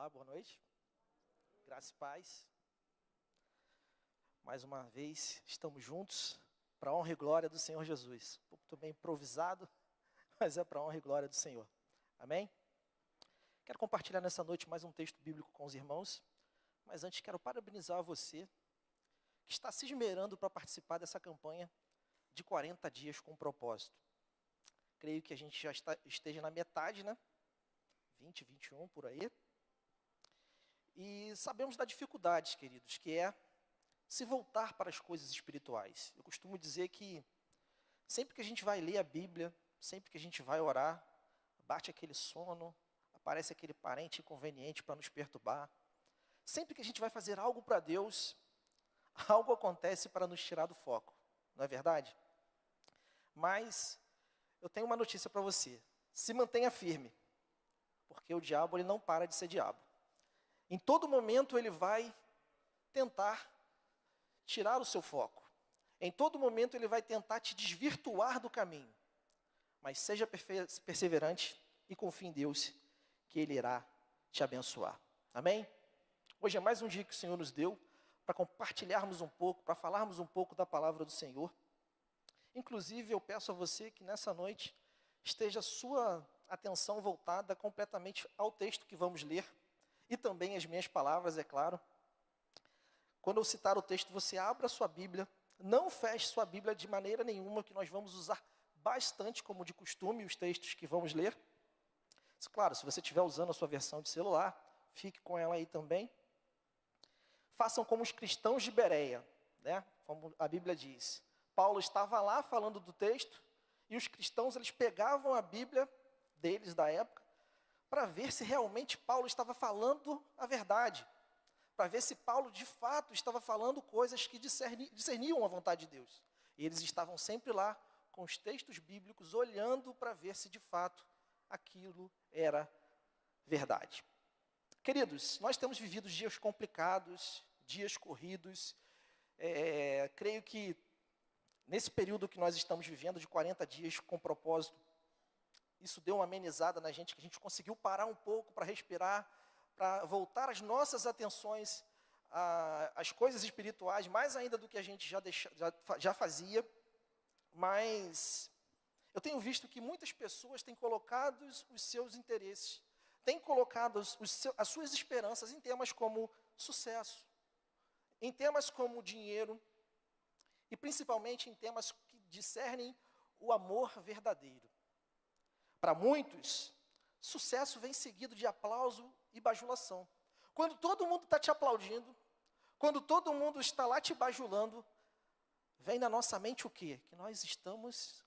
Olá, boa noite. Graça e paz. Mais uma vez, estamos juntos para a honra e glória do Senhor Jesus. Um pouco bem improvisado, mas é para a honra e glória do Senhor. Amém? Quero compartilhar nessa noite mais um texto bíblico com os irmãos, mas antes quero parabenizar você que está se esmerando para participar dessa campanha de 40 dias com propósito. Creio que a gente já esteja na metade, né? 20, 21, por aí. E sabemos da dificuldade, queridos, que é se voltar para as coisas espirituais. Eu costumo dizer que sempre que a gente vai ler a Bíblia, sempre que a gente vai orar, bate aquele sono, aparece aquele parente inconveniente para nos perturbar. Sempre que a gente vai fazer algo para Deus, algo acontece para nos tirar do foco, não é verdade? Mas eu tenho uma notícia para você. Se mantenha firme, porque o diabo ele não para de ser diabo. Em todo momento ele vai tentar tirar o seu foco. Em todo momento ele vai tentar te desvirtuar do caminho. Mas seja perseverante e confie em Deus, que Ele irá te abençoar. Amém? Hoje é mais um dia que o Senhor nos deu para compartilharmos um pouco, para falarmos um pouco da palavra do Senhor. Inclusive eu peço a você que nessa noite esteja a sua atenção voltada completamente ao texto que vamos ler. E também as minhas palavras, é claro. Quando eu citar o texto, você abra a sua Bíblia. Não feche sua Bíblia de maneira nenhuma, que nós vamos usar bastante, como de costume, os textos que vamos ler. Claro, se você estiver usando a sua versão de celular, fique com ela aí também. Façam como os cristãos de Bereia, né? Como a Bíblia diz. Paulo estava lá falando do texto, e os cristãos eles pegavam a Bíblia deles da época, para ver se realmente Paulo estava falando a verdade, para ver se Paulo de fato estava falando coisas que discerniam a vontade de Deus. E eles estavam sempre lá com os textos bíblicos, olhando para ver se de fato aquilo era verdade. Queridos, nós temos vivido dias complicados, dias corridos. Creio que nesse período que nós estamos vivendo, de 40 dias com propósito, isso deu uma amenizada na gente, que a gente conseguiu parar um pouco para respirar, para voltar as nossas atenções às coisas espirituais, mais ainda do que a gente já fazia. Mas eu tenho visto que muitas pessoas têm colocado os seus interesses, têm colocado as suas esperanças em temas como sucesso, em temas como dinheiro, e principalmente em temas que discernem o amor verdadeiro. Para muitos, sucesso vem seguido de aplauso e bajulação. Quando todo mundo está te aplaudindo, quando todo mundo está lá te bajulando, vem na nossa mente o quê? Que nós estamos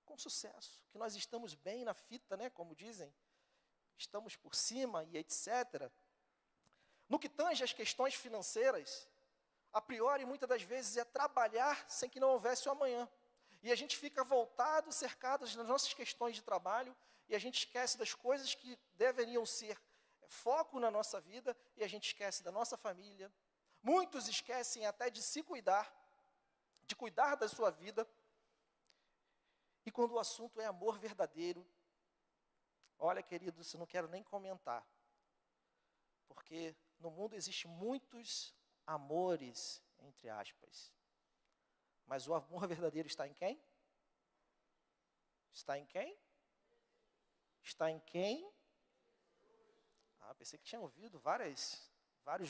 com sucesso, que nós estamos bem na fita, né? Como dizem, estamos por cima e etc. No que tange às questões financeiras, a priori, muitas das vezes, é trabalhar sem que não houvesse o amanhã. E a gente fica voltado, cercado nas nossas questões de trabalho, e a gente esquece das coisas que deveriam ser foco na nossa vida, e a gente esquece da nossa família. Muitos esquecem até de se cuidar, de cuidar da sua vida. E quando o assunto é amor verdadeiro, olha, queridos, eu não quero nem comentar, porque no mundo existem muitos amores, entre aspas. Mas o amor verdadeiro está em quem? Está em quem? Está em quem? Pensei que tinha ouvido vários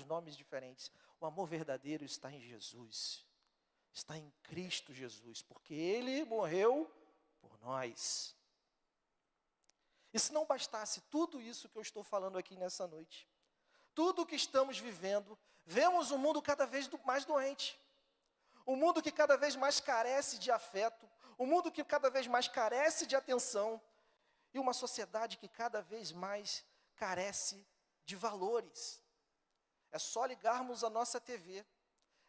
nomes diferentes. O amor verdadeiro está em Jesus. Está em Cristo Jesus, porque Ele morreu por nós. E se não bastasse tudo isso que eu estou falando aqui nessa noite, tudo o que estamos vivendo, vemos um mundo cada vez mais doente. Um mundo que cada vez mais carece de afeto, um mundo que cada vez mais carece de atenção, e uma sociedade que cada vez mais carece de valores. É só ligarmos a nossa TV,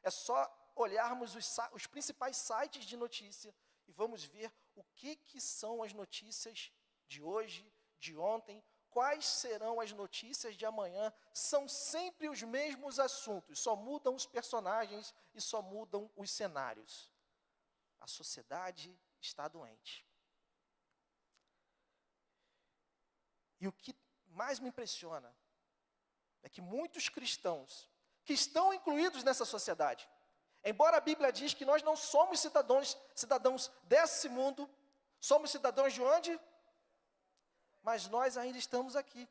é só olharmos os principais sites de notícia, e vamos ver o que são as notícias de hoje, de ontem, quais serão as notícias de amanhã. São sempre os mesmos assuntos, só mudam os personagens e só mudam os cenários. A sociedade está doente. E o que mais me impressiona é que muitos cristãos que estão incluídos nessa sociedade, embora a Bíblia diz que nós não somos cidadãos desse mundo, somos cidadãos de onde? Mas nós ainda estamos aqui.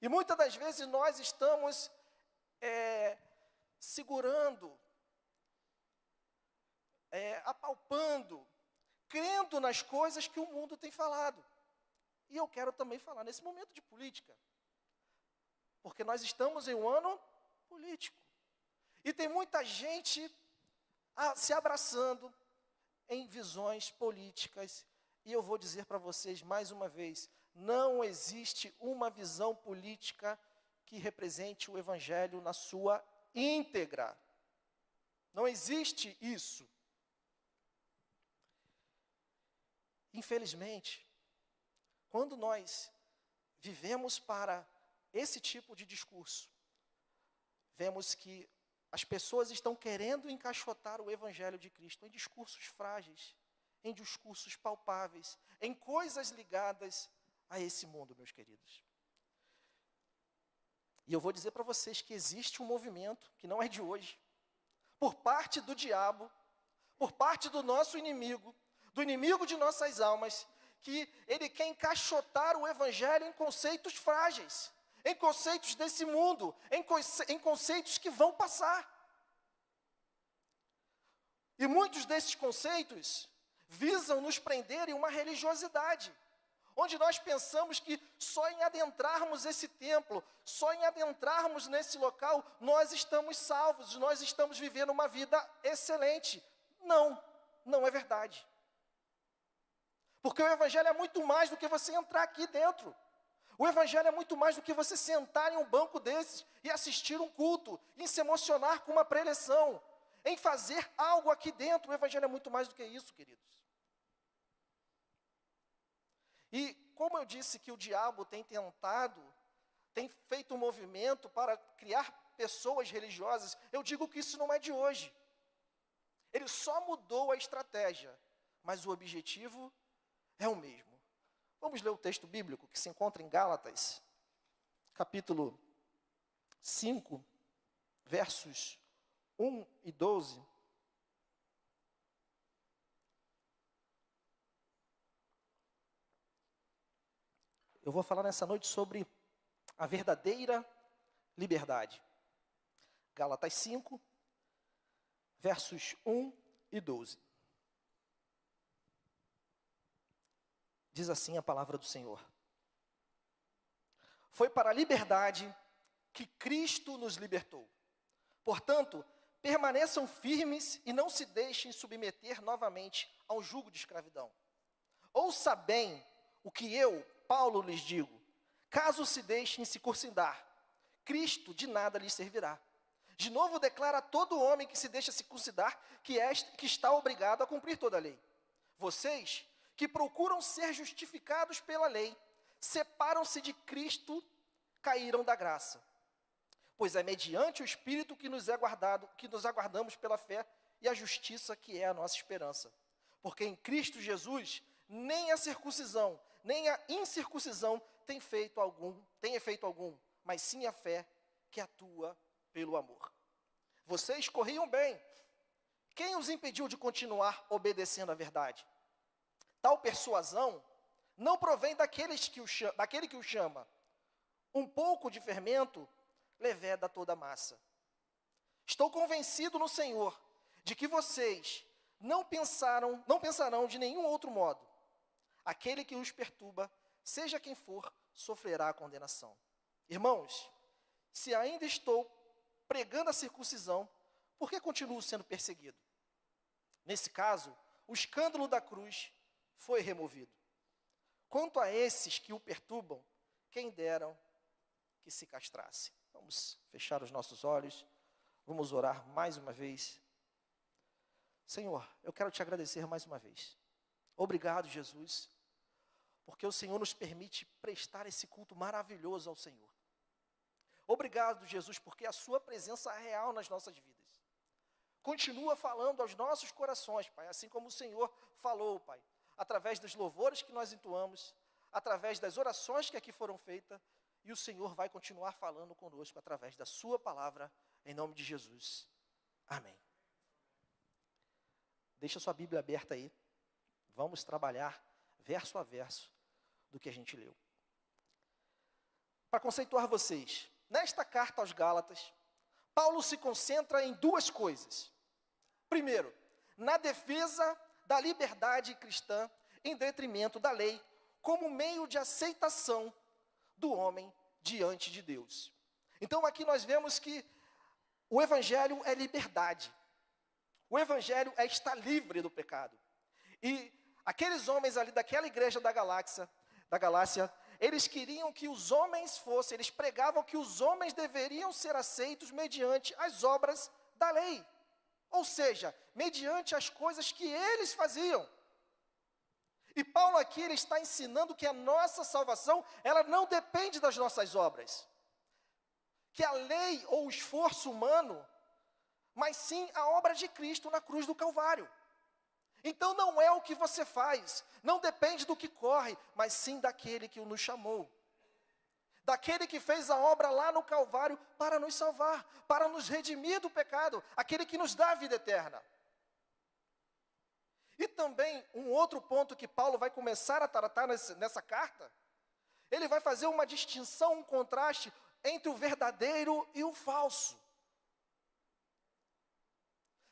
E muitas das vezes nós estamos segurando, apalpando, crendo nas coisas que o mundo tem falado. E eu quero também falar nesse momento de política. Porque nós estamos em um ano político. E tem muita gente se abraçando em visões políticas. E eu vou dizer para vocês mais uma vez, não existe uma visão política que represente o Evangelho na sua íntegra. Não existe isso. Infelizmente, quando nós vivemos para esse tipo de discurso, vemos que as pessoas estão querendo encaixotar o Evangelho de Cristo em discursos frágeis, em discursos palpáveis, em coisas ligadas a esse mundo, meus queridos. E eu vou dizer para vocês que existe um movimento, que não é de hoje, por parte do diabo, por parte do nosso inimigo, do inimigo de nossas almas, que ele quer encaixotar o Evangelho em conceitos frágeis, em conceitos desse mundo, em conceitos que vão passar. E muitos desses conceitos visam nos prender em uma religiosidade, onde nós pensamos que só em adentrarmos esse templo, só em adentrarmos nesse local, nós estamos salvos, nós estamos vivendo uma vida excelente. Não, não é verdade. Porque o Evangelho é muito mais do que você entrar aqui dentro. O Evangelho é muito mais do que você sentar em um banco desses e assistir um culto, em se emocionar com uma preleção, em fazer algo aqui dentro. O Evangelho é muito mais do que isso, queridos. E como eu disse que o diabo tem tentado, tem feito um movimento para criar pessoas religiosas, eu digo que isso não é de hoje. Ele só mudou a estratégia, mas o objetivo é o mesmo. Vamos ler o texto bíblico que se encontra em Gálatas, capítulo 5, versos 1 e 12. Eu vou falar nessa noite sobre a verdadeira liberdade. Gálatas 5, versos 1 e 12. Diz assim a palavra do Senhor. Foi para a liberdade que Cristo nos libertou. Portanto, permaneçam firmes e não se deixem submeter novamente ao jugo de escravidão. Ouça bem o que eu, Paulo, lhes digo. Caso se deixem circuncidar, Cristo de nada lhes servirá. De novo declara a todo homem que se deixa circuncidar que está obrigado a cumprir toda a lei. Vocês que procuram ser justificados pela lei, separam-se de Cristo, caíram da graça. Pois é mediante o Espírito que nos aguardamos pela fé e a justiça que é a nossa esperança. Porque em Cristo Jesus, nem a circuncisão, nem a incircuncisão tem efeito algum, mas sim a fé que atua pelo amor. Vocês corriam bem. Quem os impediu de continuar obedecendo à verdade? Tal persuasão não provém daquele que o chama. Um pouco de fermento leveda toda a massa. Estou convencido no Senhor de que vocês não pensarão de nenhum outro modo. Aquele que os perturba, seja quem for, sofrerá a condenação. Irmãos, se ainda estou pregando a circuncisão, por que continuo sendo perseguido? Nesse caso, o escândalo da cruz foi removido. Quanto a esses que o perturbam, quem deram que se castrasse. Vamos fechar os nossos olhos, vamos orar mais uma vez. Senhor, eu quero te agradecer mais uma vez. Obrigado, Jesus, porque o Senhor nos permite prestar esse culto maravilhoso ao Senhor. Obrigado, Jesus, porque a sua presença é real nas nossas vidas. Continua falando aos nossos corações, Pai, assim como o Senhor falou, Pai, através dos louvores que nós entoamos, através das orações que aqui foram feitas e o Senhor vai continuar falando conosco através da sua palavra, em nome de Jesus. Amém. Deixa sua Bíblia aberta aí. Vamos trabalhar verso a verso do que a gente leu. Para conceituar vocês, nesta carta aos Gálatas, Paulo se concentra em duas coisas. Primeiro, na defesa da liberdade cristã em detrimento da lei, como meio de aceitação do homem diante de Deus. Então aqui nós vemos que o evangelho é liberdade. O evangelho é estar livre do pecado. E aqueles homens ali daquela igreja da Galácia, eles queriam que os homens fossem, eles pregavam que os homens deveriam ser aceitos mediante as obras da lei. Ou seja, mediante as coisas que eles faziam. E Paulo aqui, ele está ensinando que a nossa salvação, ela não depende das nossas obras. Que a lei ou o esforço humano, mas sim a obra de Cristo na cruz do Calvário. Então não é o que você faz, não depende do que corre, mas sim daquele que nos chamou. Daquele que fez a obra lá no Calvário para nos salvar, para nos redimir do pecado, aquele que nos dá a vida eterna. E também, um outro ponto que Paulo vai começar a tratar nessa carta, ele vai fazer uma distinção, um contraste entre o verdadeiro e o falso.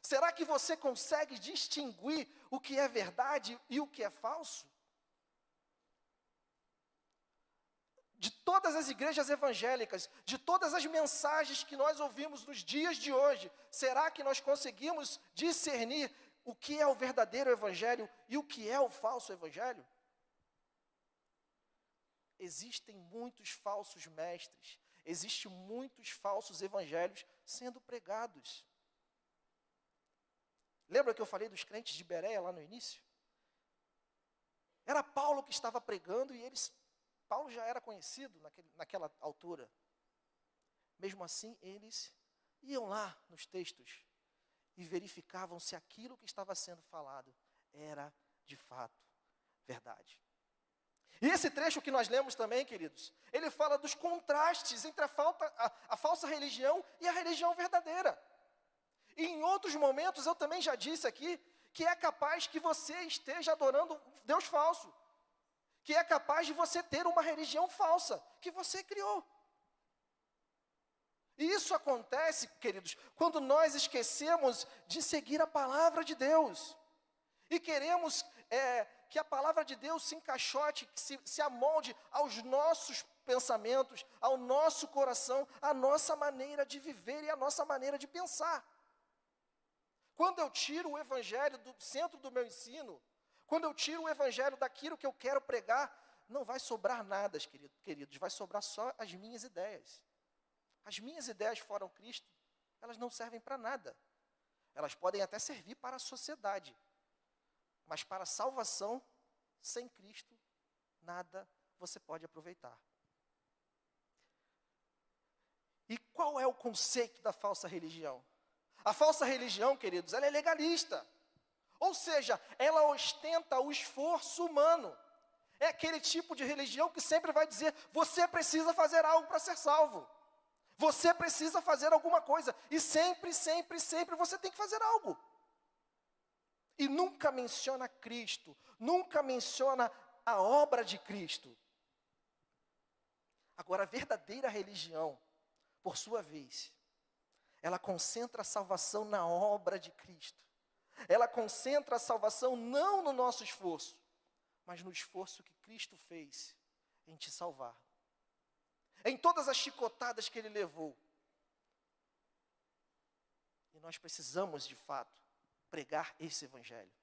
Será que você consegue distinguir o que é verdade e o que é falso? De todas as igrejas evangélicas, de todas as mensagens que nós ouvimos nos dias de hoje, será que nós conseguimos discernir o que é o verdadeiro evangelho e o que é o falso evangelho? Existem muitos falsos mestres, existem muitos falsos evangelhos sendo pregados. Lembra que eu falei dos crentes de Bereia lá no início? Era Paulo que estava pregando e Paulo já era conhecido naquela altura. Mesmo assim, eles iam lá nos textos e verificavam se aquilo que estava sendo falado era, de fato, verdade. E esse trecho que nós lemos também, queridos, ele fala dos contrastes entre a falsa religião e a religião verdadeira. E em outros momentos, eu também já disse aqui, que é capaz que você esteja adorando Deus falso. Que é capaz de você ter uma religião falsa, que você criou. E isso acontece, queridos, quando nós esquecemos de seguir a palavra de Deus. E queremos que a palavra de Deus se encaixote, que se amolde aos nossos pensamentos, ao nosso coração, à nossa maneira de viver e à nossa maneira de pensar. Quando eu tiro o evangelho do centro do meu ensino, quando eu tiro o evangelho daquilo que eu quero pregar, não vai sobrar nada, queridos, vai sobrar só as minhas ideias. As minhas ideias fora o Cristo, elas não servem para nada. Elas podem até servir para a sociedade, mas para a salvação, sem Cristo, nada você pode aproveitar. E qual é o conceito da falsa religião? A falsa religião, queridos, ela é legalista. Ou seja, ela ostenta o esforço humano. É aquele tipo de religião que sempre vai dizer, você precisa fazer algo para ser salvo. Você precisa fazer alguma coisa. E sempre, sempre, sempre você tem que fazer algo. E nunca menciona Cristo. Nunca menciona a obra de Cristo. Agora, a verdadeira religião, por sua vez, ela concentra a salvação na obra de Cristo. Ela concentra a salvação não no nosso esforço, mas no esforço que Cristo fez em te salvar. Em todas as chicotadas que Ele levou. E nós precisamos, de fato, pregar esse evangelho.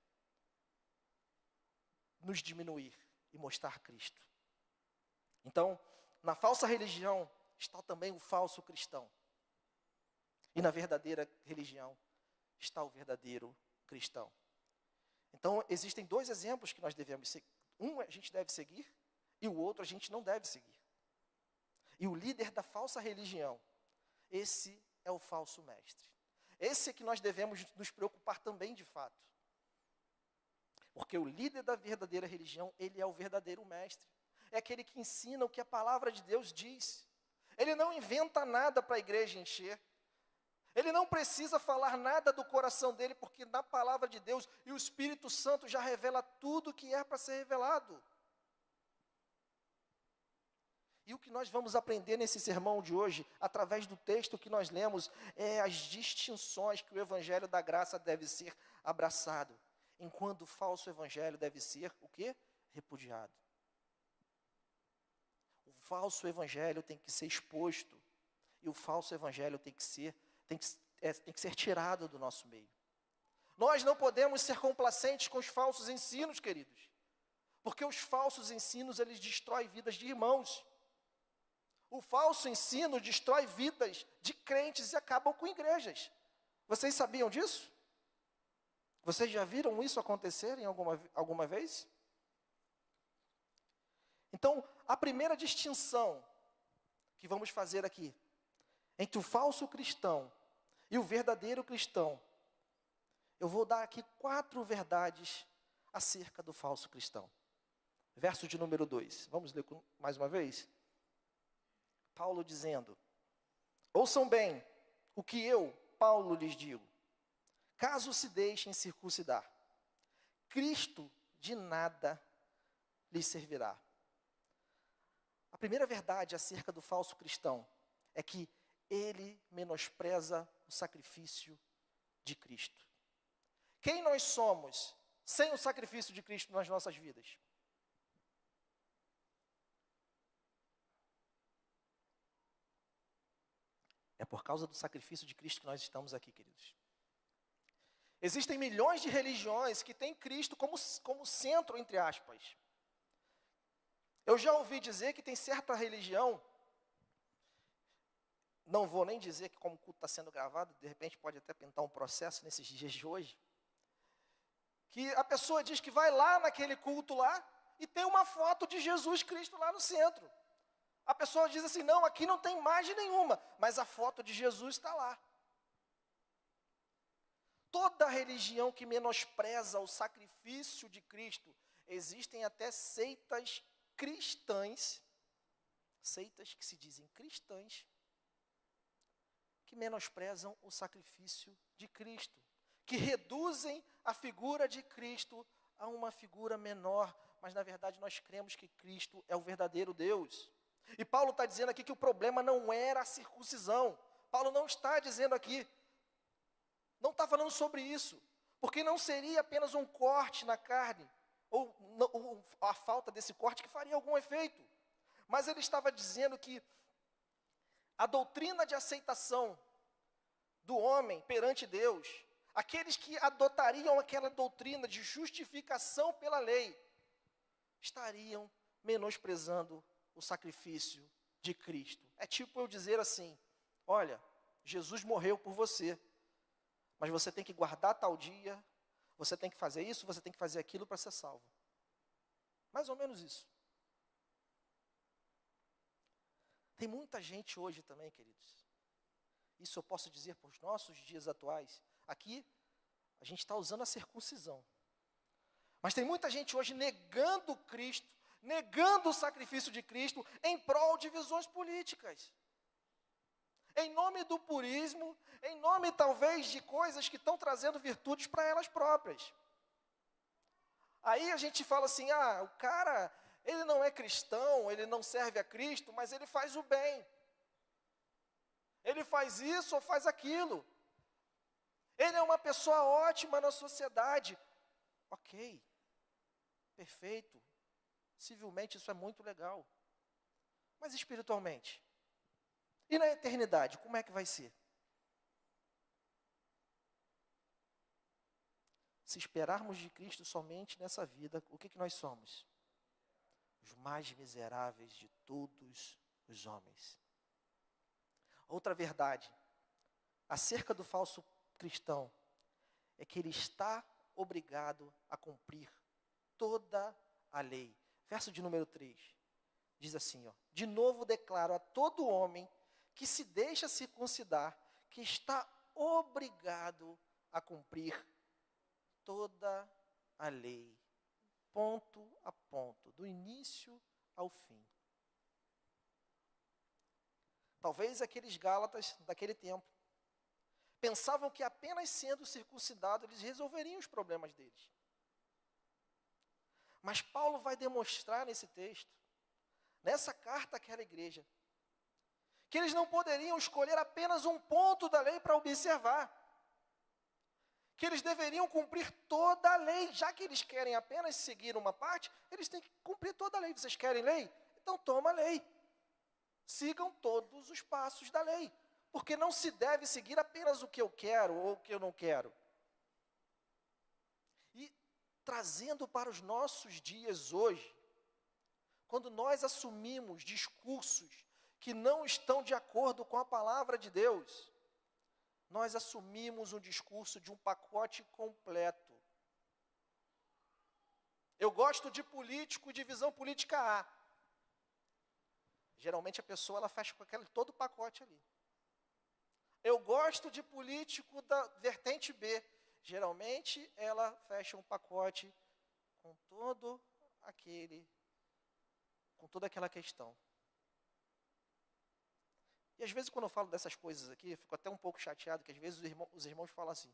Nos diminuir e mostrar Cristo. Então, na falsa religião está também o falso cristão. E na verdadeira religião está o verdadeiro cristão. Então, existem dois exemplos que nós devemos seguir. Um a gente deve seguir e o outro a gente não deve seguir. E o líder da falsa religião, esse é o falso mestre. Esse é que nós devemos nos preocupar também de fato. Porque o líder da verdadeira religião, ele é o verdadeiro mestre. é aquele que ensina o que a palavra de Deus diz. Ele não inventa nada para a igreja encher. Ele não precisa falar nada do coração dele, porque na palavra de Deus e o Espírito Santo já revela tudo o que é para ser revelado. E o que nós vamos aprender nesse sermão de hoje, através do texto que nós lemos, é as distinções que o evangelho da graça deve ser abraçado, enquanto o falso evangelho deve ser o quê? Repudiado. O falso evangelho tem que ser exposto, e o falso evangelho tem que ser tirado do nosso meio. Nós não podemos ser complacentes com os falsos ensinos, queridos, porque os falsos ensinos, eles destroem vidas de irmãos. O falso ensino destrói vidas de crentes e acabam com igrejas. Vocês sabiam disso? Vocês já viram isso acontecer em alguma vez? Então, a primeira distinção que vamos fazer aqui, entre o falso cristão e o verdadeiro cristão, eu vou dar aqui 4 verdades acerca do falso cristão. Verso de número 2. Vamos ler mais uma vez? Paulo dizendo: ouçam bem o que eu, Paulo, lhes digo. Caso se deixem circuncidar, Cristo de nada lhes servirá. A primeira verdade acerca do falso cristão é que ele menospreza o sacrifício de Cristo. Quem nós somos sem o sacrifício de Cristo nas nossas vidas? É por causa do sacrifício de Cristo que nós estamos aqui, queridos. Existem milhões de religiões que têm Cristo como centro, entre aspas. Eu já ouvi dizer que tem certa religião, não vou nem dizer que como o culto está sendo gravado, de repente pode até pintar um processo nesses dias de hoje, que a pessoa diz que vai lá naquele culto lá e tem uma foto de Jesus Cristo lá no centro. A pessoa diz assim, não, aqui não tem imagem nenhuma, mas a foto de Jesus está lá. Toda religião que menospreza o sacrifício de Cristo, existem até seitas cristãs, seitas que se dizem cristãs, que menosprezam o sacrifício de Cristo, que reduzem a figura de Cristo a uma figura menor, mas na verdade nós cremos que Cristo é o verdadeiro Deus. E Paulo está dizendo aqui que o problema não era a circuncisão. Paulo não está dizendo aqui, não está falando sobre isso, porque não seria apenas um corte na carne, ou a falta desse corte que faria algum efeito. Mas ele estava dizendo que a doutrina de aceitação do homem perante Deus, aqueles que adotariam aquela doutrina de justificação pela lei, estariam menosprezando o sacrifício de Cristo. É tipo eu dizer assim, olha, Jesus morreu por você, mas você tem que guardar tal dia, você tem que fazer isso, você tem que fazer aquilo para ser salvo. Mais ou menos isso. Tem muita gente hoje também, queridos. Isso eu posso dizer para os nossos dias atuais. Aqui, a gente está usando a circuncisão. Mas tem muita gente hoje negando Cristo, negando o sacrifício de Cristo em prol de visões políticas. Em nome do purismo, em nome talvez de coisas que estão trazendo virtudes para elas próprias. Aí a gente fala assim, o cara, ele não é cristão, ele não serve a Cristo, mas ele faz o bem. Ele faz isso ou faz aquilo. Ele é uma pessoa ótima na sociedade. Ok, perfeito. Civilmente isso é muito legal. Mas espiritualmente? E na eternidade, como é que vai ser? Se esperarmos de Cristo somente nessa vida, o que nós somos? Os mais miseráveis de todos os homens. Outra verdade acerca do falso cristão é que ele está obrigado a cumprir toda a lei. Verso de número 3, diz assim, de novo declaro a todo homem que se deixa circuncidar, que está obrigado a cumprir toda a lei, ponto a ponto, do início ao fim. Talvez aqueles Gálatas daquele tempo pensavam que apenas sendo circuncidados eles resolveriam os problemas deles. Mas Paulo vai demonstrar nesse texto, nessa carta àquela igreja, que eles não poderiam escolher apenas um ponto da lei para observar. Que eles deveriam cumprir toda a lei, já que eles querem apenas seguir uma parte, eles têm que cumprir toda a lei. Vocês querem lei? Então toma a lei. Sigam todos os passos da lei. Porque não se deve seguir apenas o que eu quero ou o que eu não quero. E trazendo para os nossos dias hoje, quando nós assumimos discursos que não estão de acordo com a palavra de Deus, nós assumimos um discurso de um pacote completo. Eu gosto de político de visão política A. Geralmente a pessoa ela fecha com todo o pacote ali. Eu gosto de político da vertente B. Geralmente ela fecha um pacote com toda aquela questão. E às vezes quando eu falo dessas coisas aqui, eu fico até um pouco chateado, que às vezes os irmãos falam assim,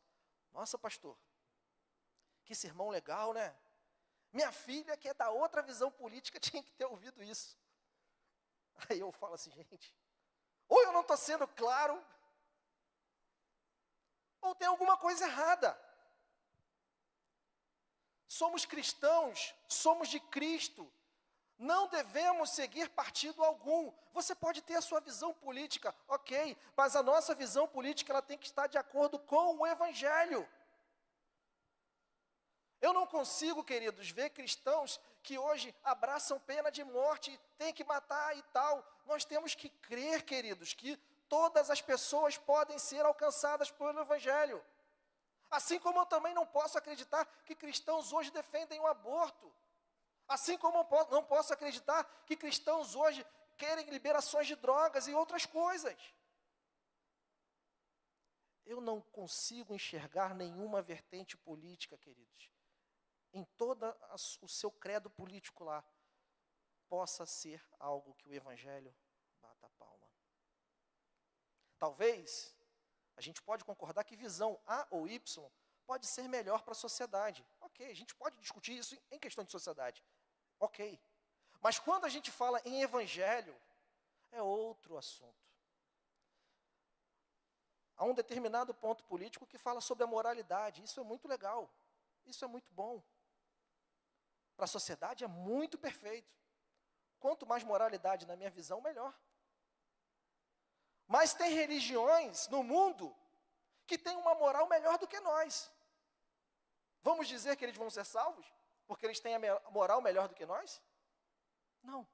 nossa pastor, que sermão legal, né? Minha filha, que é da outra visão política, tinha que ter ouvido isso. Aí eu falo assim, gente, ou eu não estou sendo claro, ou tem alguma coisa errada. Somos cristãos, somos de Cristo, não devemos seguir partido algum. Você pode ter a sua visão política, ok, mas a nossa visão política ela tem que estar de acordo com o Evangelho. Eu não consigo, queridos, ver cristãos que hoje abraçam pena de morte, tem que matar e tal. Nós temos que crer, queridos, que todas as pessoas podem ser alcançadas pelo Evangelho. Assim como eu também não posso acreditar que cristãos hoje defendem o aborto. Assim como eu não posso acreditar que cristãos hoje querem liberações de drogas e outras coisas. Eu não consigo enxergar nenhuma vertente política, queridos, em todo o seu credo político lá, possa ser algo que o Evangelho bata a palma. Talvez, a gente pode concordar que visão A ou Y pode ser melhor para a sociedade. Ok, a gente pode discutir isso em questão de sociedade. Ok. Mas quando a gente fala em Evangelho, é outro assunto. Há um determinado ponto político que fala sobre a moralidade. Isso é muito legal. Isso é muito bom. Para a sociedade é muito perfeito. Quanto mais moralidade na minha visão, melhor. Mas tem religiões no mundo que têm uma moral melhor do que nós. Vamos dizer que eles vão ser salvos porque eles têm a moral melhor do que nós? Não.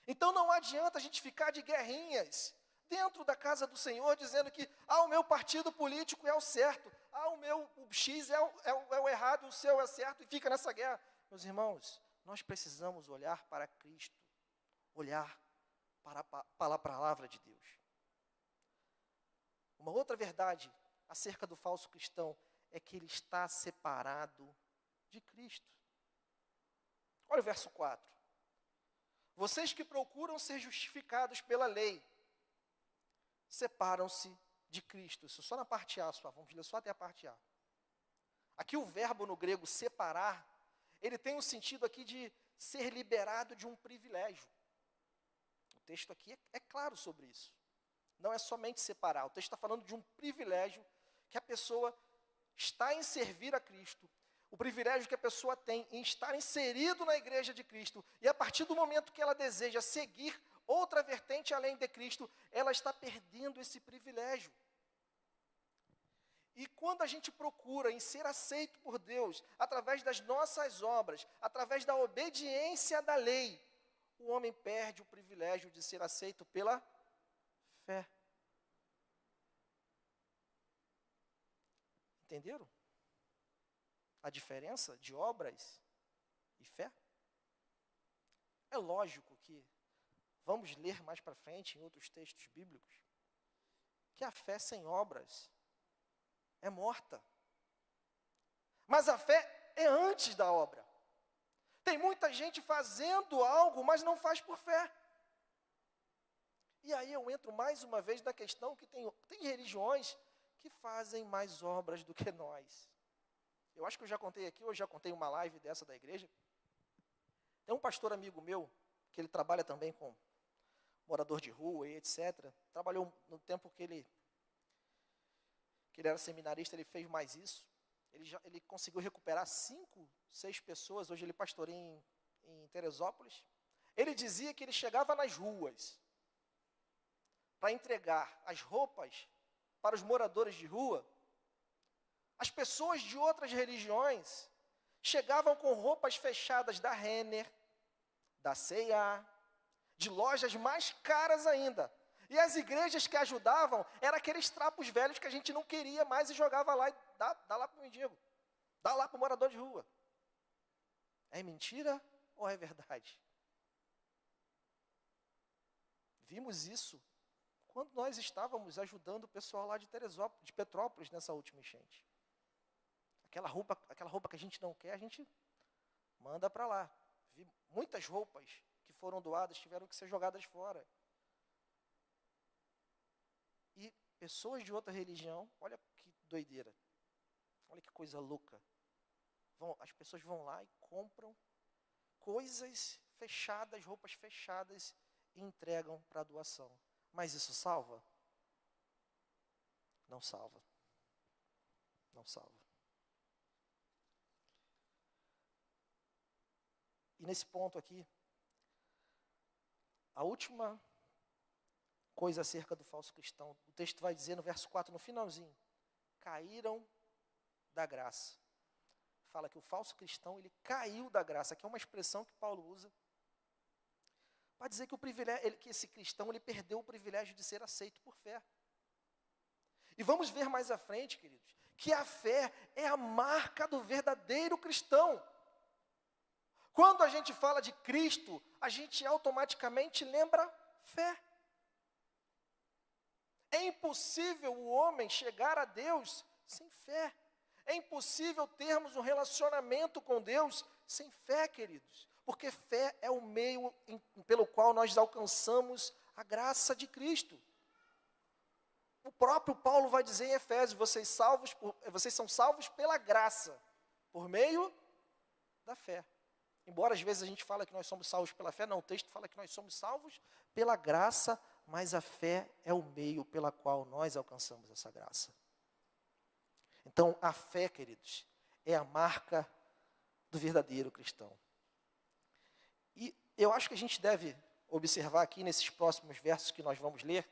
Então não adianta a gente ficar de guerrinhas dentro da casa do Senhor, dizendo que o meu partido político é o certo, o X é o errado, o seu é certo, e fica nessa guerra. Meus irmãos, nós precisamos olhar para Cristo, olhar para a palavra de Deus. Uma outra verdade acerca do falso cristão é que ele está separado de Cristo. Olha o verso 4. Vocês que procuram ser justificados pela lei, separam-se de Cristo. Isso só na parte A, vamos ler só até a parte A. Aqui o verbo no grego separar, ele tem o sentido aqui de ser liberado de um privilégio. O texto aqui é claro sobre isso. Não é somente separar, o texto está falando de um privilégio que a pessoa está em servir a Cristo, o privilégio que a pessoa tem em estar inserido na igreja de Cristo, e a partir do momento que ela deseja seguir outra vertente além de Cristo, ela está perdendo esse privilégio. E quando a gente procura em ser aceito por Deus, através das nossas obras, através da obediência da lei, o homem perde o privilégio de ser aceito pela fé. Entenderam a diferença de obras e fé? É lógico que, vamos ler mais para frente em outros textos bíblicos, que a fé sem obras é morta. Mas a fé é antes da obra. Tem muita gente fazendo algo, mas não faz por fé. E aí eu entro mais uma vez na questão que tem religiões que fazem mais obras do que nós. Eu acho que eu já contei aqui, eu já contei uma live dessa da igreja. Tem um pastor amigo meu, que ele trabalha também com morador de rua e etc. Trabalhou no tempo que ele era seminarista, ele fez mais isso. Ele conseguiu recuperar 5, 6 pessoas, hoje ele pastoreia em Teresópolis. Ele dizia que ele chegava nas ruas para entregar as roupas para os moradores de rua. As pessoas de outras religiões chegavam com roupas fechadas da Renner, da C&A, de lojas mais caras ainda. E as igrejas que ajudavam eram aqueles trapos velhos que a gente não queria mais e jogava lá e dá lá para o mendigo. Dá lá para o morador de rua. É mentira ou é verdade? Vimos isso quando nós estávamos ajudando o pessoal lá de Petrópolis nessa última enchente. Aquela roupa que a gente não quer, a gente manda para lá. Vi muitas roupas que foram doadas tiveram que ser jogadas fora. E pessoas de outra religião, olha que doideira, olha que coisa louca. As pessoas vão lá e compram coisas fechadas, roupas fechadas, e entregam para doação. Mas isso salva? Não salva. Não salva. E nesse ponto aqui, a última coisa acerca do falso cristão, o texto vai dizer no verso 4, no finalzinho, caíram da graça. Fala que o falso cristão, ele caiu da graça, que é uma expressão que Paulo usa, para dizer que que esse cristão, ele perdeu o privilégio de ser aceito por fé. E vamos ver mais à frente, queridos, que a fé é a marca do verdadeiro cristão. Quando a gente fala de Cristo, a gente automaticamente lembra fé. É impossível o homem chegar a Deus sem fé. É impossível termos um relacionamento com Deus sem fé, queridos. Porque fé é o meio pelo qual nós alcançamos a graça de Cristo. O próprio Paulo vai dizer em Efésios, vocês são salvos pela graça, por meio da fé. Embora às vezes a gente fala que nós somos salvos pela fé, não, o texto fala que nós somos salvos pela graça, mas a fé é o meio pela qual nós alcançamos essa graça. Então, a fé, queridos, é a marca do verdadeiro cristão. E eu acho que a gente deve observar aqui nesses próximos versos que nós vamos ler,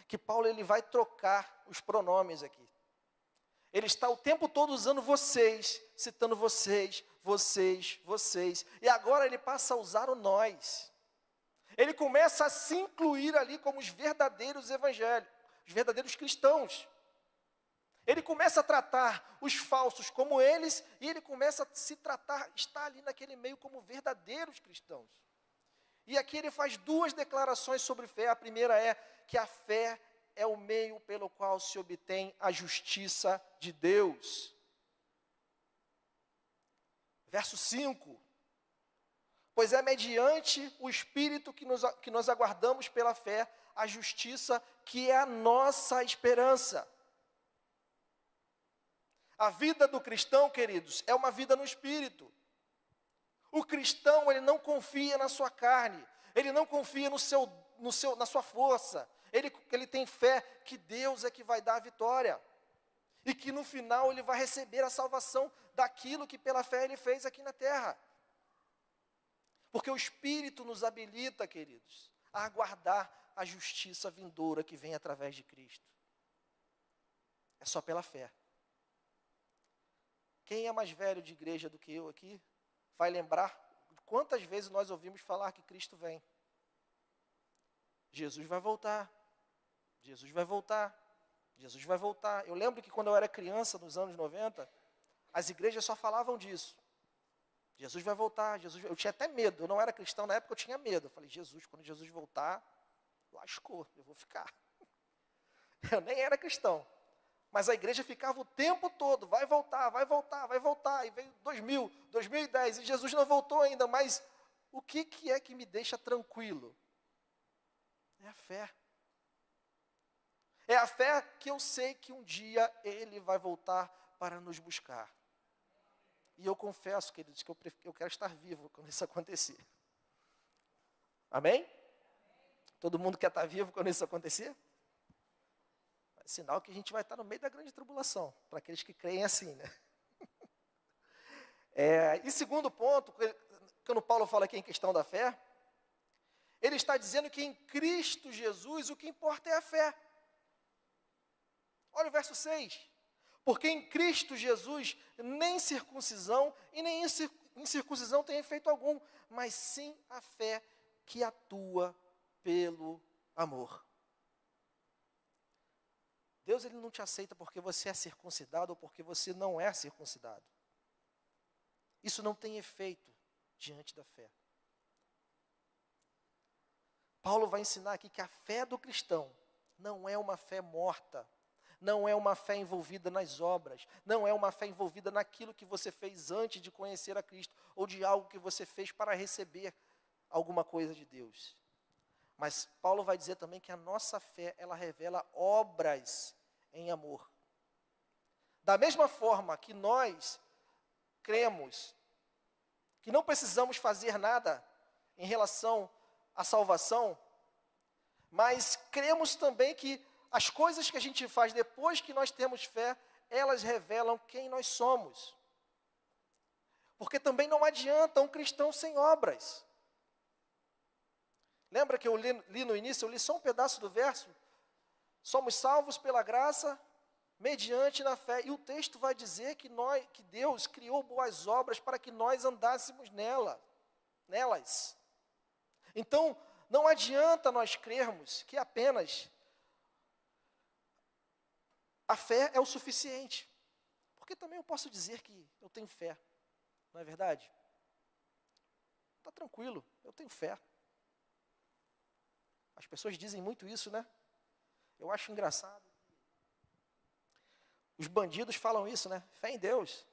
que Paulo ele vai trocar os pronomes aqui. Ele está o tempo todo usando vocês, citando vocês, vocês, vocês. E agora ele passa a usar o nós. Ele começa a se incluir ali como os verdadeiros evangélicos, os verdadeiros cristãos. Ele começa a tratar os falsos como eles, e ele começa a se tratar, está ali naquele meio como verdadeiros cristãos. E aqui ele faz 2 declarações sobre fé. A primeira é que a fé é o meio pelo qual se obtém a justiça de Deus. Verso 5. Pois é mediante o Espírito que nós aguardamos pela fé a justiça que é a nossa esperança. A vida do cristão, queridos, é uma vida no Espírito. O cristão, ele não confia na sua carne, ele não confia na sua força, ele tem fé que Deus é que vai dar a vitória, e que no final ele vai receber a salvação daquilo que pela fé ele fez aqui na terra. Porque o Espírito nos habilita, queridos, a aguardar a justiça vindoura que vem através de Cristo. É só pela fé. Quem é mais velho de igreja do que eu aqui, vai lembrar quantas vezes nós ouvimos falar que Cristo vem. Jesus vai voltar. Jesus vai voltar. Jesus vai voltar. Eu lembro que quando eu era criança, nos anos 90, as igrejas só falavam disso. Jesus vai voltar. Eu tinha até medo. Eu não era cristão na época, eu tinha medo. Eu falei, quando Jesus voltar, lascou, eu vou ficar. Eu nem era cristão. Mas a igreja ficava o tempo todo, vai voltar, vai voltar, vai voltar. E veio 2000, 2010, e Jesus não voltou ainda. Mas o que é que me deixa tranquilo? É a fé. É a fé que eu sei que um dia Ele vai voltar para nos buscar. E eu confesso, queridos, que eu quero estar vivo quando isso acontecer. Amém? Todo mundo quer estar vivo quando isso acontecer? É sinal que a gente vai estar no meio da grande tribulação, para aqueles que creem assim, né? E segundo ponto, quando Paulo fala aqui em questão da fé, ele está dizendo que em Cristo Jesus o que importa é a fé. Olha o verso 6. Porque em Cristo Jesus nem circuncisão e nem incircuncisão tem efeito algum, mas sim a fé que atua pelo amor. Deus, Ele não te aceita porque você é circuncidado ou porque você não é circuncidado. Isso não tem efeito diante da fé. Paulo vai ensinar aqui que a fé do cristão não é uma fé morta, não é uma fé envolvida nas obras, não é uma fé envolvida naquilo que você fez antes de conhecer a Cristo, ou de algo que você fez para receber alguma coisa de Deus. Mas Paulo vai dizer também que a nossa fé, ela revela obras em amor. Da mesma forma que nós cremos que não precisamos fazer nada em relação à salvação, mas cremos também que as coisas que a gente faz depois que nós temos fé, elas revelam quem nós somos. Porque também não adianta um cristão sem obras. Lembra que eu li no início, eu li só um pedaço do verso? Somos salvos pela graça, mediante na fé. E o texto vai dizer que Deus criou boas obras para que nós andássemos nelas. Então, não adianta nós crermos que apenas a fé é o suficiente. Porque também eu posso dizer que eu tenho fé. Não é verdade? Está tranquilo, eu tenho fé. As pessoas dizem muito isso, né? Eu acho engraçado. Os bandidos falam isso, né? Fé em Deus.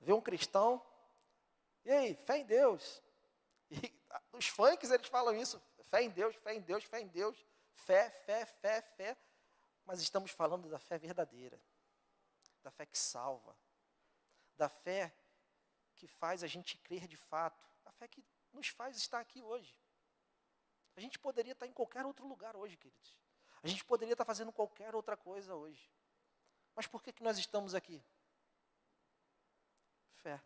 Vê um cristão, e aí, fé em Deus. E os funks, eles falam isso. Fé em Deus, fé em Deus, fé em Deus. Fé, fé, fé, fé. Mas estamos falando da fé verdadeira. Da fé que salva. Da fé que faz a gente crer de fato. A fé que nos faz estar aqui hoje. A gente poderia estar em qualquer outro lugar hoje, queridos. A gente poderia estar fazendo qualquer outra coisa hoje. Mas por que nós estamos aqui? Fé.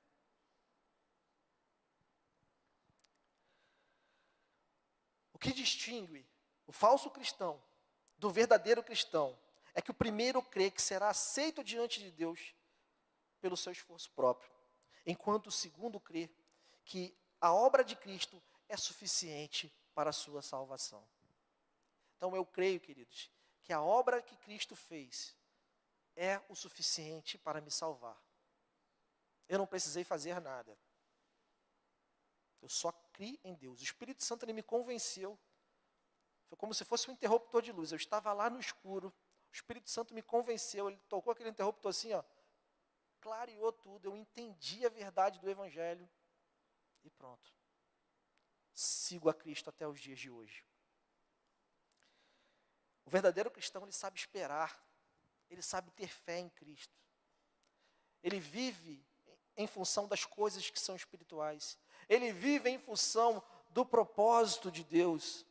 O que distingue o falso cristão do verdadeiro cristão é que o primeiro crê que será aceito diante de Deus pelo seu esforço próprio, enquanto o segundo crê que a obra de Cristo é suficiente para a sua salvação. Então eu creio, queridos, que a obra que Cristo fez é o suficiente para me salvar. Eu não precisei fazer nada. Eu só criei em Deus. O Espírito Santo, ele me convenceu. Foi como se fosse um interruptor de luz. Eu estava lá no escuro. O Espírito Santo me convenceu. Ele tocou aquele interruptor assim, ó. Clareou tudo. Eu entendi a verdade do Evangelho. E pronto. Sigo a Cristo até os dias de hoje. O verdadeiro cristão, ele sabe esperar. Ele sabe ter fé em Cristo. Ele vive em função das coisas que são espirituais. Ele vive em função do propósito de Deus.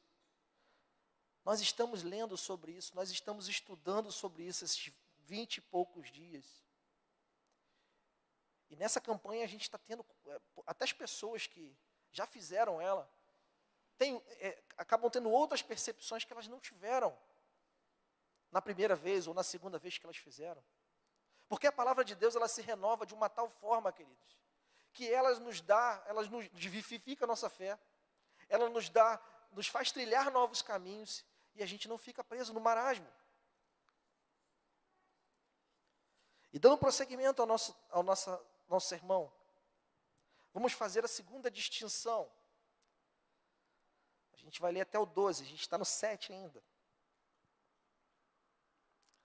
Nós estamos lendo sobre isso, nós estamos estudando sobre isso esses 20 e poucos dias. E nessa campanha a gente está tendo, até as pessoas que já fizeram ela, acabam tendo outras percepções que elas não tiveram na primeira vez ou na segunda vez que elas fizeram. Porque a palavra de Deus, ela se renova de uma tal forma, queridos, que ela nos vivifica a nossa fé, ela nos faz trilhar novos caminhos, e a gente não fica preso no marasmo. E dando prosseguimento ao nosso sermão, vamos fazer a segunda distinção. A gente vai ler até o 12, a gente está no 7 ainda.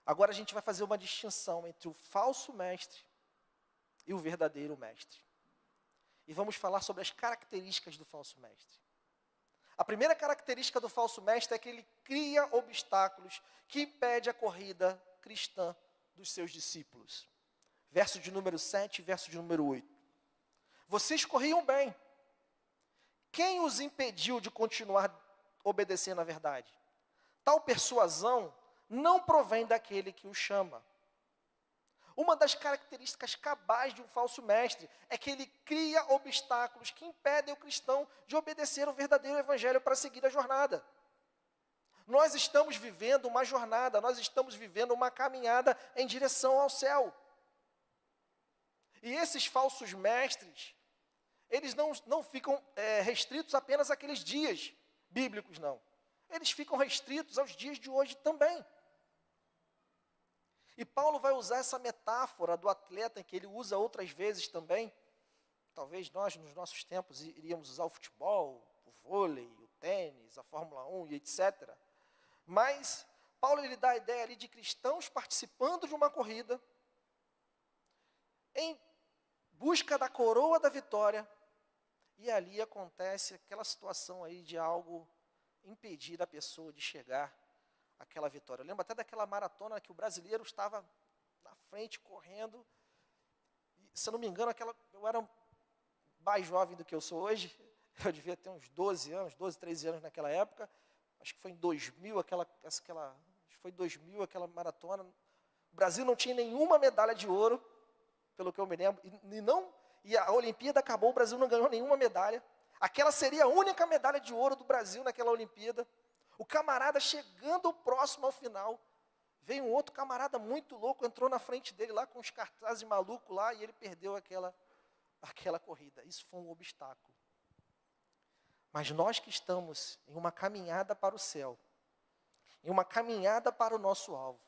Agora a gente vai fazer uma distinção entre o falso mestre e o verdadeiro mestre. E vamos falar sobre as características do falso mestre. A primeira característica do falso mestre é que ele cria obstáculos que impedem a corrida cristã dos seus discípulos. Verso de número 7 e verso de número 8. Vocês corriam bem. Quem os impediu de continuar obedecendo à verdade? Tal persuasão não provém daquele que o chama. Uma das características cabais de um falso mestre é que ele cria obstáculos que impedem o cristão de obedecer o verdadeiro evangelho para seguir a jornada. Nós estamos vivendo uma jornada, nós estamos vivendo uma caminhada em direção ao céu. E esses falsos mestres, eles não ficam restritos apenas àqueles dias bíblicos, não. Eles ficam restritos aos dias de hoje também. E Paulo vai usar essa metáfora do atleta, que ele usa outras vezes também. Talvez nós, nos nossos tempos, iríamos usar o futebol, o vôlei, o tênis, a Fórmula 1 e etc. Mas Paulo ele dá a ideia ali de cristãos participando de uma corrida em busca da coroa da vitória. E ali acontece aquela situação aí de algo impedir a pessoa de chegar àquela vitória. Eu lembro até daquela maratona que o brasileiro estava na frente, correndo. E, se eu não me engano, eu era mais jovem do que eu sou hoje. Eu devia ter uns 12 anos, 12, 13 anos naquela época. Acho que foi em 2000, aquela maratona. O Brasil não tinha nenhuma medalha de ouro, pelo que eu me lembro. E a Olimpíada acabou, o Brasil não ganhou nenhuma medalha. Aquela seria a única medalha de ouro do Brasil naquela Olimpíada. O camarada chegando próximo ao final, veio um outro camarada muito louco, entrou na frente dele lá com os cartazes malucos lá e ele perdeu aquela corrida. Isso foi um obstáculo. Mas nós que estamos em uma caminhada para o céu, em uma caminhada para o nosso alvo,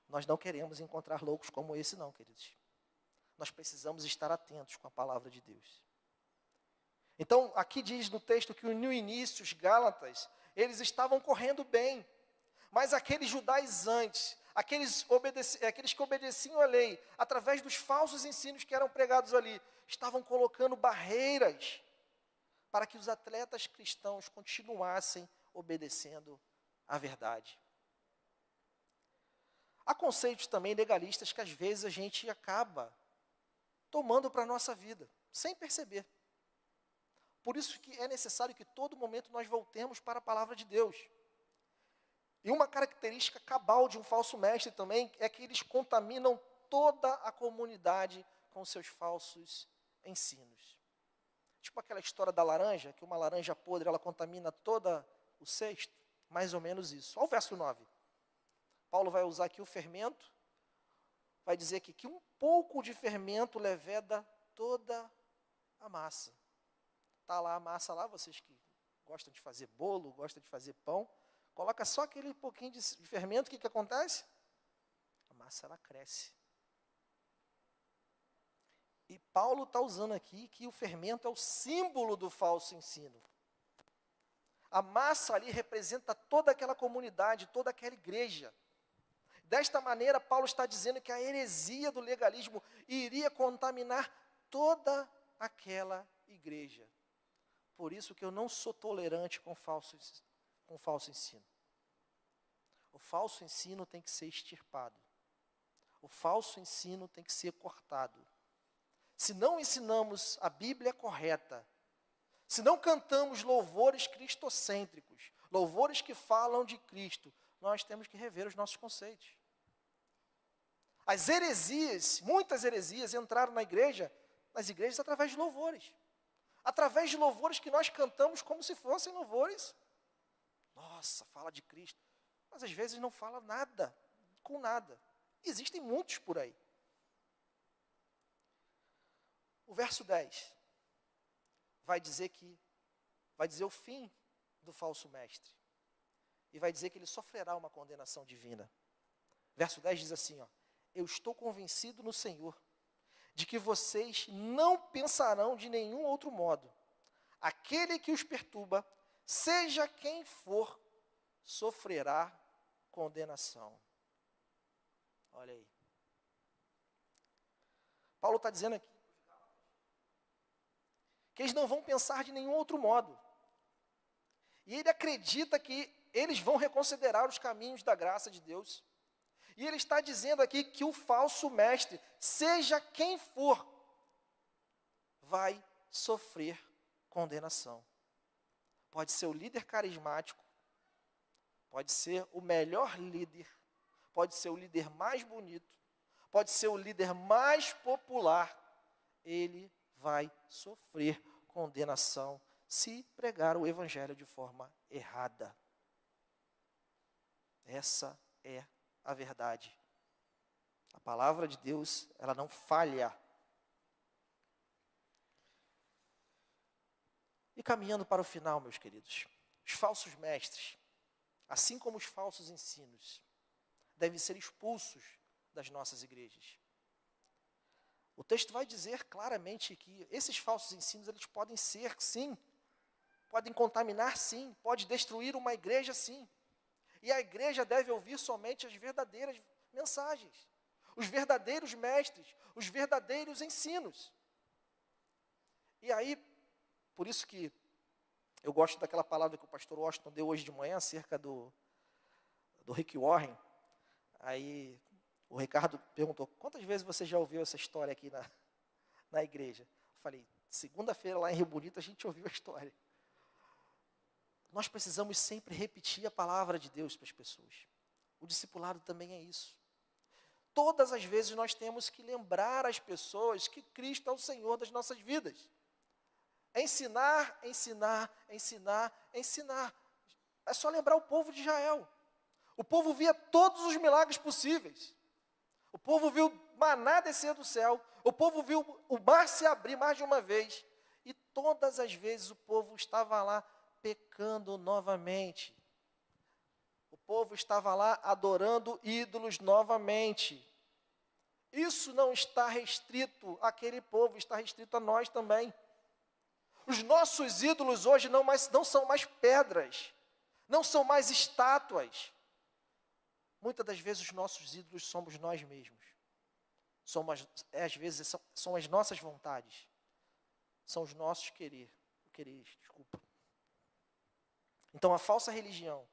nós não queremos encontrar loucos como esse não, queridos. Nós precisamos estar atentos com a palavra de Deus. Então, aqui diz no texto que no início os Gálatas, eles estavam correndo bem, mas aqueles judaizantes, aqueles que obedeciam à lei, através dos falsos ensinos que eram pregados ali, estavam colocando barreiras para que os atletas cristãos continuassem obedecendo à verdade. Há conceitos também legalistas que às vezes a gente acaba tomando para a nossa vida, sem perceber. Por isso que é necessário que todo momento nós voltemos para a palavra de Deus. E uma característica cabal de um falso mestre também é que eles contaminam toda a comunidade com seus falsos ensinos. Tipo aquela história da laranja, que uma laranja podre, ela contamina todo o cesto. Mais ou menos isso. Olha o verso 9. Paulo vai usar aqui o fermento. Vai dizer aqui que um pouco de fermento leveda toda a massa. Está lá a massa lá, vocês que gostam de fazer bolo, gostam de fazer pão, coloca só aquele pouquinho de fermento, o que acontece? A massa ela cresce. E Paulo está usando aqui que o fermento é o símbolo do falso ensino. A massa ali representa toda aquela comunidade, toda aquela igreja. Desta maneira, Paulo está dizendo que a heresia do legalismo iria contaminar toda aquela igreja. Por isso que eu não sou tolerante com falso ensino. O falso ensino tem que ser extirpado. O falso ensino tem que ser cortado. Se não ensinamos a Bíblia correta, se não cantamos louvores cristocêntricos, louvores que falam de Cristo, nós temos que rever os nossos conceitos. As heresias, muitas heresias entraram nas igrejas através de louvores. Através de louvores que nós cantamos como se fossem louvores. Nossa, fala de Cristo. Mas às vezes não fala nada, com nada. Existem muitos por aí. O verso 10 vai dizer o fim do falso mestre. E vai dizer que ele sofrerá uma condenação divina. Verso 10 diz assim, ó: eu estou convencido no Senhor de que vocês não pensarão de nenhum outro modo. Aquele que os perturba, seja quem for, sofrerá condenação. Olha aí. Paulo está dizendo aqui que eles não vão pensar de nenhum outro modo. E ele acredita que eles vão reconsiderar os caminhos da graça de Deus. E ele está dizendo aqui que o falso mestre, seja quem for, vai sofrer condenação. Pode ser o líder carismático, pode ser o melhor líder, pode ser o líder mais bonito, pode ser o líder mais popular, ele vai sofrer condenação se pregar o evangelho de forma errada. Essa é a verdade. A palavra de Deus, ela não falha. E caminhando para o final, meus queridos, os falsos mestres, assim como os falsos ensinos, devem ser expulsos das nossas igrejas. O texto vai dizer claramente que esses falsos ensinos, eles podem ser, sim, podem contaminar, sim, pode destruir uma igreja, sim. E a igreja deve ouvir somente as verdadeiras mensagens, os verdadeiros mestres, os verdadeiros ensinos. E aí, por isso que eu gosto daquela palavra que o pastor Washington deu hoje de manhã, acerca do Rick Warren. Aí o Ricardo perguntou, quantas vezes você já ouviu essa história aqui na igreja? Eu falei, segunda-feira lá em Rio Bonito a gente ouviu a história. Nós precisamos sempre repetir a palavra de Deus para as pessoas. O discipulado também é isso. Todas as vezes nós temos que lembrar as pessoas que Cristo é o Senhor das nossas vidas. Ensinar, ensinar, ensinar, ensinar. É só lembrar o povo de Israel. O povo via todos os milagres possíveis. O povo viu maná descer do céu. O povo viu o mar se abrir mais de uma vez. E todas as vezes o povo estava lá pecando novamente. O povo estava lá adorando ídolos novamente. Isso não está restrito àquele povo, está restrito a nós também. Os nossos ídolos hoje não são mais pedras, não são mais estátuas. Muitas das vezes os nossos ídolos somos nós mesmos. Às vezes são as nossas vontades, são os nossos quereres. Então a falsa religião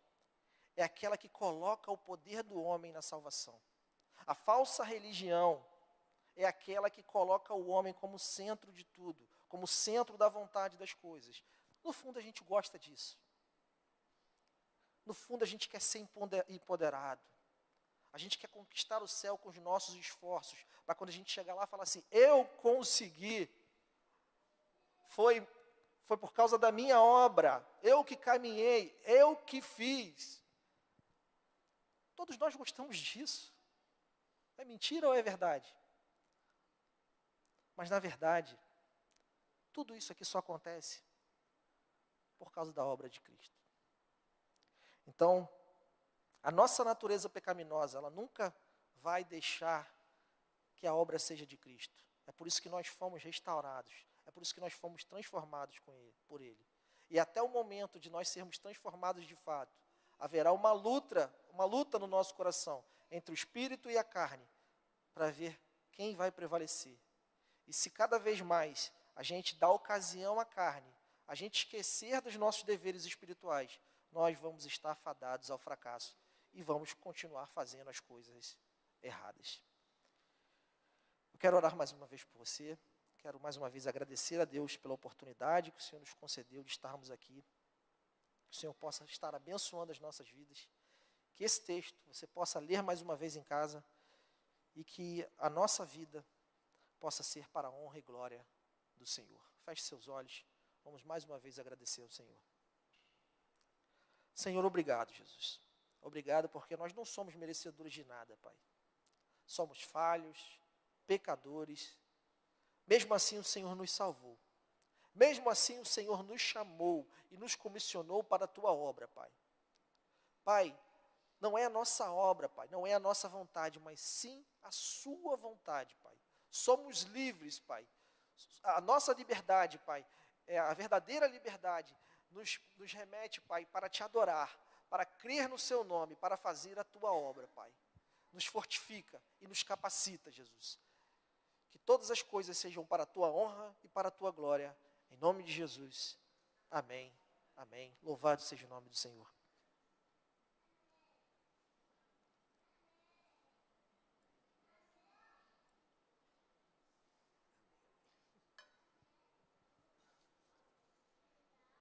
é aquela que coloca o poder do homem na salvação. A falsa religião é aquela que coloca o homem como centro de tudo, como centro da vontade das coisas. No fundo a gente gosta disso. No fundo a gente quer ser empoderado. A gente quer conquistar o céu com os nossos esforços, para quando a gente chegar lá falar assim, eu consegui, foi por causa da minha obra, eu que caminhei, eu que fiz. Todos nós gostamos disso. É mentira ou é verdade? Mas na verdade, tudo isso aqui só acontece por causa da obra de Cristo. Então, a nossa natureza pecaminosa, ela nunca vai deixar que a obra seja de Cristo. É por isso que nós fomos restaurados. É por isso que nós fomos transformados por Ele. E até o momento de nós sermos transformados de fato, haverá uma luta no nosso coração, entre o espírito e a carne, para ver quem vai prevalecer. E se cada vez mais a gente dá ocasião à carne, a gente esquecer dos nossos deveres espirituais, nós vamos estar fadados ao fracasso e vamos continuar fazendo as coisas erradas. Eu quero orar mais uma vez por você. Quero mais uma vez agradecer a Deus pela oportunidade que o Senhor nos concedeu de estarmos aqui. Que o Senhor possa estar abençoando as nossas vidas. Que esse texto você possa ler mais uma vez em casa e que a nossa vida possa ser para a honra e glória do Senhor. Feche seus olhos. Vamos mais uma vez agradecer ao Senhor. Senhor, obrigado, Jesus. Obrigado porque nós não somos merecedores de nada, Pai. Somos falhos, pecadores. Mesmo assim o Senhor nos salvou. Mesmo assim o Senhor nos chamou e nos comissionou para a Tua obra, Pai. Pai, não é a nossa obra, Pai, não é a nossa vontade, mas sim a Sua vontade, Pai. Somos livres, Pai. A nossa liberdade, Pai, a verdadeira liberdade, nos remete, Pai, para Te adorar, para crer no Seu nome, para fazer a Tua obra, Pai. nos fortifica e nos capacita, Jesus. Que todas as coisas sejam para a tua honra e para a tua glória. Em nome de Jesus. Amém. Amém. Louvado seja o nome do Senhor.